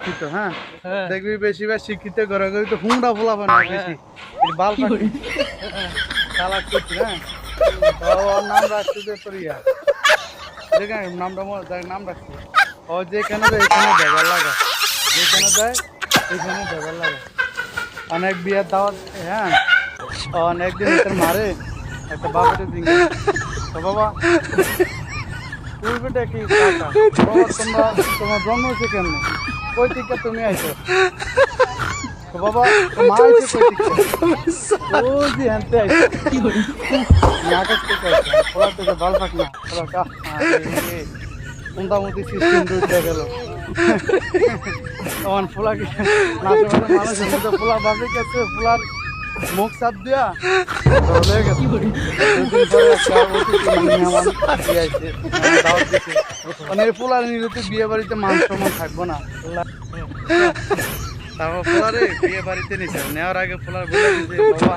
শিক্ষিত, হ্যাঁ দেখবি বেশিরভাগ শিক্ষিত ঘরে ঘরে তো হুন্ডা ফোলাবে না বেশি বাল পাখি চালাক করছি। হ্যাঁ তো ওর নাম রাখছি যে তোর ইয়া দেখেন নাম রাখছি ও যেখানে যায় এখানে ব্যবহার লাগা, যেখানে যায় এখানে ব্যবহার লাগা। অনেক বিয়ের দাওয়াত, হ্যাঁ অনেকদিন ভিতর মারে একটা বাবাটা দিন তো বাবা পূর্বেটা কি কাকা বাবা তোমার জন্ম হয়েছে কেমনে, কই থেকে তুমি আইছো তো বাবা তো মা আইছে কই থেকে ও জি হ্যান্তে আইছে কি করি নাটক থেকে আইছে পোলা থেকে বাল পাক না পোলা কা মোটামুটি সিস্টেম রুটে গেল তখন পোলাকে নাচে মাঝে মানুষের মধ্যে পোলা ভাবে গেছে পোলার মুখ চাপ দিয়া হয়ে গেছে মানে পোলার নিলে তো বিয়ে বাড়িতে মান সম্মান থাকবো না। তারপর পোলারে বিয়ে বাড়িতে নিছে নেওয়ার আগে পোলার বলে দিয়েছে বাবা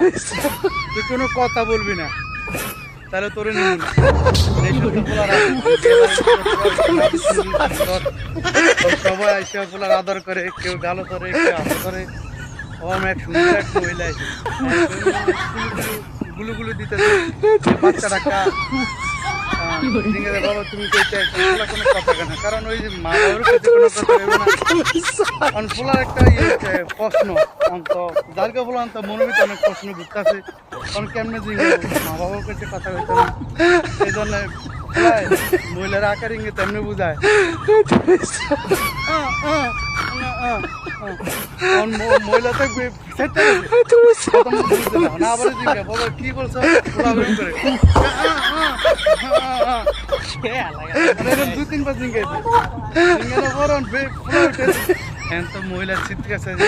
তুই কোনো কথা বলবি না তাহলে তোরে নিবি না। সবাই এসে পোলার আদর করে, কেউ গালো করে, কেউ আদর করে। এক সুন্দর এক মহিলা এসে গুলুগুলু দিতেছে বাচ্চা রাখা বাবা তুমি কোনো কথা কেন, কারণ ওই যে মা বাবার কাছে কোনো কথা দেবে না কারণ পোলার একটা প্রশ্ন অন্ত যারকে বলো অন্ত মনের ভিতরে অনেক প্রশ্ন ঘুরতেছে কারণ কেমনে জিজ্ঞে মা বাবার কাছে কথা বলতে না এই জন্য মহিলারা আকার ইঙ্গে তেমনি বুঝায় মহিলা থাকবে আবার জিজ্ঞা বাবা কি বলছো করে দুই তিনবার জিজ্ঞাসা তো মহিলার চিত্র আছে যে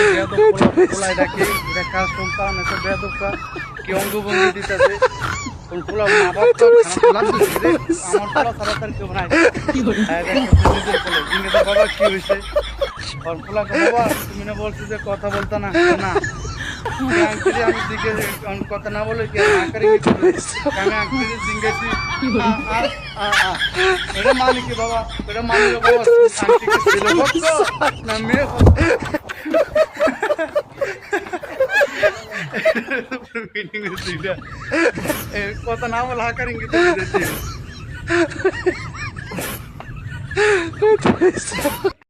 পোলাই ডাকে এটা কাজ টমকা অনেক বেদকা কি অঙ্গভঙ্গি দিতেছে পোলা মা বাপ তো আমার পোলা সারা তার কেউ নাই নিজের পোলা জিজ্ঞাসা বাবা কি হয়েছে আর পোলাকে বাবা তুমি না বলছো যে কথা বলতো না না আমি জিজ্ঞেস কথা না বলে কি আমি আঙ্কেল জিজ্ঞেসি এটা মানে কি বাবা এটা মানে বাবা না মেয়ে কথা না বলে হাকার ইঙ্গিত